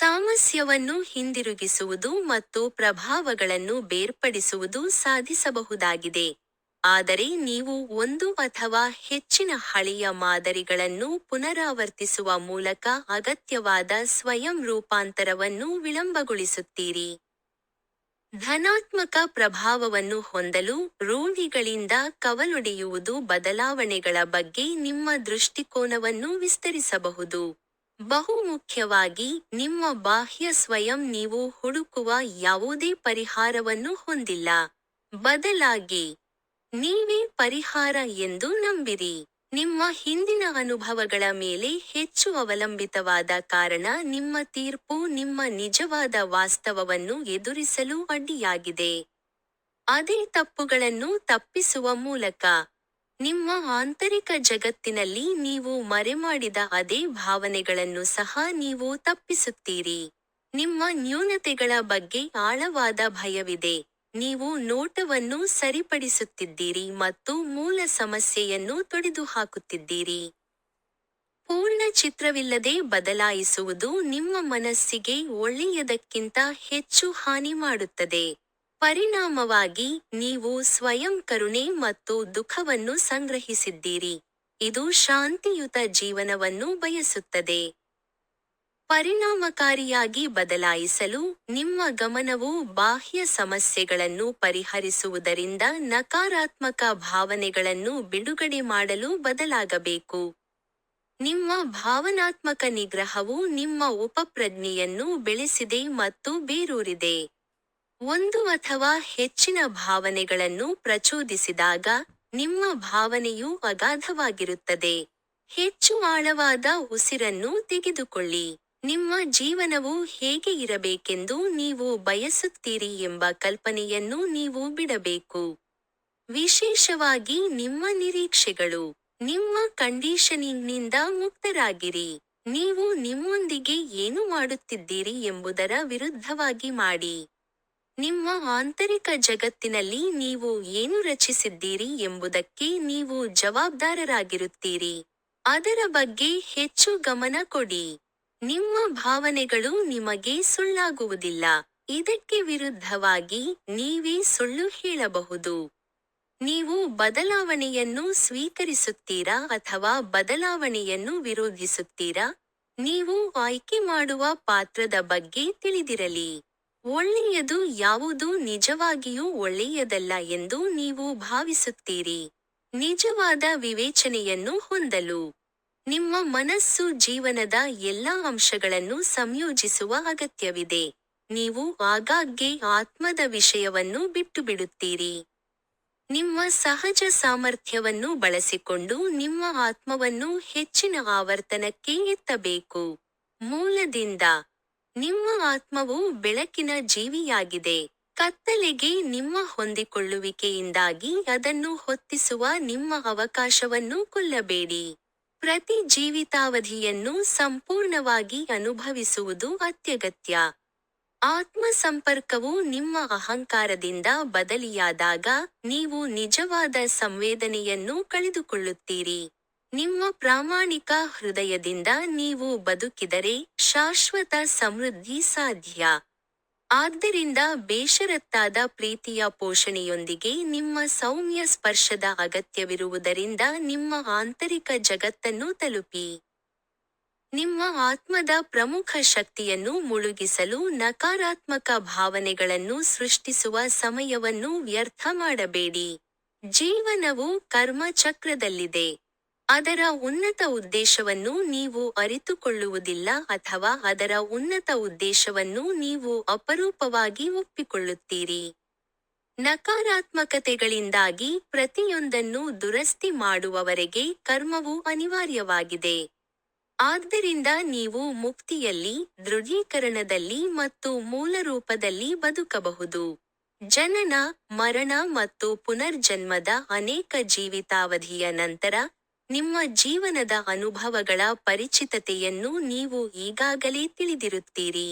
ಸಾಮರಸ್ಯವನ್ನು ಹಿಂದಿರುಗಿಸುವುದು ಮತ್ತು ಪ್ರಭಾವಗಳನ್ನು ಬೇರ್ಪಡಿಸುವುದು ಸಾಧಿಸಬಹುದಾಗಿದೆ. ಆದರೆ ನೀವು ಒಂದು ಅಥವಾ ಹೆಚ್ಚಿನ ಹಳೆಯ ಮಾದರಿಗಳನ್ನು ಪುನರಾವರ್ತಿಸುವ ಮೂಲಕ ಅಗತ್ಯವಾದ ಸ್ವಯಂ ರೂಪಾಂತರವನ್ನು ವಿಳಂಬಗೊಳಿಸುತ್ತೀರಿ. ಧನಾತ್ಮಕ ಪ್ರಭಾವವನ್ನು ಹೊಂದಲು ರೂಢಿಗಳಿಂದ ಕವಲೊಡೆಯುವುದು ಬದಲಾವಣೆಗಳ ಬಗ್ಗೆ ನಿಮ್ಮ ದೃಷ್ಟಿಕೋನವನ್ನು ವಿಸ್ತರಿಸಬಹುದು. ಬಹುಮುಖ್ಯವಾಗಿ, ನಿಮ್ಮ ಬಾಹ್ಯ ಸ್ವಯಂ ನೀವು ಹುಡುಕುವ ಯಾವುದೇ ಪರಿಹಾರವನ್ನು ಹೊಂದಿಲ್ಲ. ಬದಲಾಗಿ, ನೀವೇ ಪರಿಹಾರ ಎಂದು ನಂಬಿರಿ. ನಿಮ್ಮ ಹಿಂದಿನ ಅನುಭವಗಳ ಮೇಲೆ ಹೆಚ್ಚು ಅವಲಂಬಿತವಾದ ಕಾರಣ ನಿಮ್ಮ ತೀರ್ಪು ನಿಮ್ಮ ನಿಜವಾದ ವಾಸ್ತವವನ್ನು ಎದುರಿಸಲು ಅಡ್ಡಿಯಾಗಿದೆ. ಅದೇ ತಪ್ಪುಗಳನ್ನು ತಪ್ಪಿಸುವ ಮೂಲಕ, ನಿಮ್ಮ ಆಂತರಿಕ ಜಗತ್ತಿನಲ್ಲಿ ನೀವು ಮರೆಮಾಡಿದ ಅದೇ ಭಾವನೆಗಳನ್ನು ಸಹ ನೀವು ತಪ್ಪಿಸುತ್ತೀರಿ. ನಿಮ್ಮ ನ್ಯೂನತೆಗಳ ಬಗ್ಗೆ ಆಳವಾದ ಭಯವಿದೆ. ನೀವು ನೋಟವನ್ನು ಸರಿಪಡಿಸುತ್ತಿದ್ದೀರಿ ಮತ್ತು ಮೂಲ ಸಮಸ್ಯೆಯನ್ನು ತೊಡೆದುಹಾಕುತ್ತಿದ್ದೀರಿ. ಪೂರ್ಣ ಚಿತ್ರವಿಲ್ಲದೆ ಬದಲಾಯಿಸುವುದು ನಿಮ್ಮ ಮನಸ್ಸಿಗೆ ಒಳ್ಳೆಯದಕ್ಕಿಂತ ಹೆಚ್ಚು ಹಾನಿ ಮಾಡುತ್ತದೆ. ಪರಿಣಾಮವಾಗಿ, ನೀವು ಸ್ವಯಂ ಕರುಣೆ ಮತ್ತು ದುಃಖವನ್ನು ಸಂಗ್ರಹಿಸಿದ್ದೀರಿ. ಇದು ಶಾಂತಿಯುತ ಜೀವನವನ್ನು ಬಯಸುತ್ತದೆ. ಪರಿಣಾಮಕಾರಿಯಾಗಿ ಬದಲಾಯಿಸಲು, ನಿಮ್ಮ ಗಮನವು ಬಾಹ್ಯ ಸಮಸ್ಯೆಗಳನ್ನು ಪರಿಹರಿಸುವುದರಿಂದ ನಕಾರಾತ್ಮಕ ಭಾವನೆಗಳನ್ನು ಬಿಡುಗಡೆ ಮಾಡಲು ಬದಲಾಗಬೇಕು. ನಿಮ್ಮ ಭಾವನಾತ್ಮಕ ನಿಗ್ರಹವು ನಿಮ್ಮ ಉಪಪ್ರಜ್ಞೆಯನ್ನು ಬೆಳೆಸಿದೆ ಮತ್ತು ಬೇರೂರಿದೆ. ಒಂದು ಅಥವಾ ಹೆಚ್ಚಿನ ಭಾವನೆಗಳನ್ನು ಪ್ರಚೋದಿಸಿದಾಗ, ನಿಮ್ಮ ಭಾವನೆಯು ಅಗಾಧವಾಗಿರುತ್ತದೆ. ಹೆಚ್ಚು ಆಳವಾದ ಉಸಿರನ್ನು ತೆಗೆದುಕೊಳ್ಳಿ. ನಿಮ್ಮ ಜೀವನವು ಹೇಗೆ ಇರಬೇಕೆಂದು ನೀವು ಬಯಸುತ್ತೀರಿ ಎಂಬ ಕಲ್ಪನೆಯನ್ನು ನೀವು ಬಿಡಬೇಕು. ವಿಶೇಷವಾಗಿ ನಿಮ್ಮ ನಿರೀಕ್ಷೆಗಳು. ನಿಮ್ಮ ಕಂಡೀಷನಿಂಗ್ನಿಂದ ಮುಕ್ತರಾಗಿರಿ. ನೀವು ನಿಮ್ಮೊಂದಿಗೆ ಏನು ಮಾಡುತ್ತಿದ್ದೀರಿ ಎಂಬುದರ ವಿರುದ್ಧವಾಗಿ ಮಾಡಿ. ನಿಮ್ಮ ಆಂತರಿಕ ಜಗತ್ತಿನಲ್ಲಿ ನೀವು ಏನು ರಚಿಸಿದ್ದೀರಿ ಎಂಬುದಕ್ಕೆ ನೀವು ಜವಾಬ್ದಾರರಾಗಿರುತ್ತೀರಿ. ಅದರ ಬಗ್ಗೆ ಹೆಚ್ಚು ಗಮನ ಕೊಡಿ. ನಿಮ್ಮ ಭಾವನೆಗಳು ನಿಮಗೆ ಸುಳ್ಳಾಗುವುದಿಲ್ಲ. ಇದಕ್ಕೆ ವಿರುದ್ಧವಾಗಿ, ನೀವೇ ಸುಳ್ಳು ಹೇಳಬಹುದು. ನೀವು ಬದಲಾವಣೆಯನ್ನು ಸ್ವೀಕರಿಸುತ್ತೀರಾ ಅಥವಾ ಬದಲಾವಣೆಯನ್ನು ವಿರೋಧಿಸುತ್ತೀರಾ? ನೀವು ಆಯ್ಕೆ ಮಾಡುವ ಪಾತ್ರದ ಬಗ್ಗೆ ತಿಳಿದಿರಲಿ. ಒಳ್ಳೆಯದು ಯಾವುದು ನಿಜವಾಗಿಯೂ ಒಳ್ಳೆಯದಲ್ಲ ಎಂದು ನೀವು ಭಾವಿಸುತ್ತೀರಿ. ನಿಜವಾದ ವಿವೇಚನೆಯನ್ನು ಹೊಂದಲು, ನಿಮ್ಮ ಮನಸ್ಸು ಜೀವನದ ಎಲ್ಲಾ ಅಂಶಗಳನ್ನು ಸಂಯೋಜಿಸುವ ಅಗತ್ಯವಿದೆ. ನೀವು ಆಗಾಗ್ಗೆ ಆತ್ಮದ ವಿಷಯವನ್ನು ಬಿಟ್ಟುಬಿಡುತ್ತೀರಿ. ನಿಮ್ಮ ಸಹಜ ಸಾಮರ್ಥ್ಯವನ್ನು ಬಳಸಿಕೊಂಡು ನಿಮ್ಮ ಆತ್ಮವನ್ನು ಹೆಚ್ಚಿನ ಆವರ್ತನಕ್ಕೆ ಎತ್ತಬೇಕು. ಮೂಲದಿಂದ, ನಿಮ್ಮ ಆತ್ಮವು ಬೆಳಕಿನ ಜೀವಿಯಾಗಿದೆ. ಕತ್ತಲೆಗೆ ನಿಮ್ಮ ಹೊಂದಿಕೊಳ್ಳುವಿಕೆಯಿಂದಾಗಿ ಅದನ್ನು ಹೊತ್ತಿಸುವ ನಿಮ್ಮ ಅವಕಾಶವನ್ನು ಕೊಲ್ಲಬೇಡಿ. ಪ್ರತಿ ಜೀವಿತಾವಧಿಯನ್ನು ಸಂಪೂರ್ಣವಾಗಿ ಅನುಭವಿಸುವುದು ಅತ್ಯಗತ್ಯ. ಆತ್ಮ ಸಂಪರ್ಕವು ನಿಮ್ಮ ಅಹಂಕಾರದಿಂದ ಬದಲಿಯಾದಾಗ, ನೀವು ನಿಜವಾದ ಸಂವೇದನೆಯನ್ನು ಕಳೆದುಕೊಳ್ಳುತ್ತೀರಿ. ನಿಮ್ಮ ಪ್ರಾಮಾಣಿಕ ಹೃದಯದಿಂದ ನೀವು ಬದುಕಿದರೆ, ಶಾಶ್ವತ ಸಮೃದ್ಧಿ ಸಾಧ್ಯ. ಆದ್ದರಿಂದ ಬೇಷರತ್ತಾದ ಪ್ರೀತಿಯ ಪೋಷಣೆಯೊಂದಿಗೆ ನಿಮ್ಮ ಸೌಮ್ಯ ಸ್ಪರ್ಶದ ಅಗತ್ಯವಿರುವುದರಿಂದ ನಿಮ್ಮ ಆಂತರಿಕ ಜಗತ್ತನ್ನು ತಲುಪಿ. ನಿಮ್ಮ ಆತ್ಮದ ಪ್ರಮುಖ ಶಕ್ತಿಯನ್ನು ಮುಳುಗಿಸಲು ನಕಾರಾತ್ಮಕ ಭಾವನೆಗಳನ್ನು ಸೃಷ್ಟಿಸುವ ಸಮಯವನ್ನು ವ್ಯರ್ಥ ಮಾಡಬೇಡಿ. ಜೀವನವು ಕರ್ಮ ಚಕ್ರದಲ್ಲಿದೆ. ಅದರ ಉನ್ನತ ಉದ್ದೇಶವನ್ನು ನೀವು ಅರಿತುಕೊಳ್ಳುವುದಿಲ್ಲ ಅಥವಾ ಅದರ ಉನ್ನತ ಉದ್ದೇಶವನ್ನು ನೀವು ಅಪರೂಪವಾಗಿ ಒಪ್ಪಿಕೊಳ್ಳುತ್ತೀರಿ. ನಕಾರಾತ್ಮಕತೆಗಳಿಂದಾಗಿ ಪ್ರತಿಯೊಂದನ್ನು ದುರಸ್ತಿ ಮಾಡುವವರೆಗೆ ಕರ್ಮವು ಅನಿವಾರ್ಯವಾಗಿದೆ. ಆದ್ದರಿಂದ ನೀವು ಮುಕ್ತಿಯಲ್ಲಿ, ದೃಢೀಕರಣದಲ್ಲಿ ಮತ್ತು ಮೂಲರೂಪದಲ್ಲಿ ಬದುಕಬಹುದು. ಜನನ, ಮರಣ ಮತ್ತು ಪುನರ್ಜನ್ಮದ ಅನೇಕ ಜೀವಿತಾವಧಿಯ ನಂತರ, ನಿಮ್ಮ ಜೀವನದ ಅನುಭವಗಳ ಪರಿಚಿತತೆಯನ್ನು ನೀವು ಈಗಾಗಲೇ ತಿಳಿದಿರುತ್ತೀರಿ.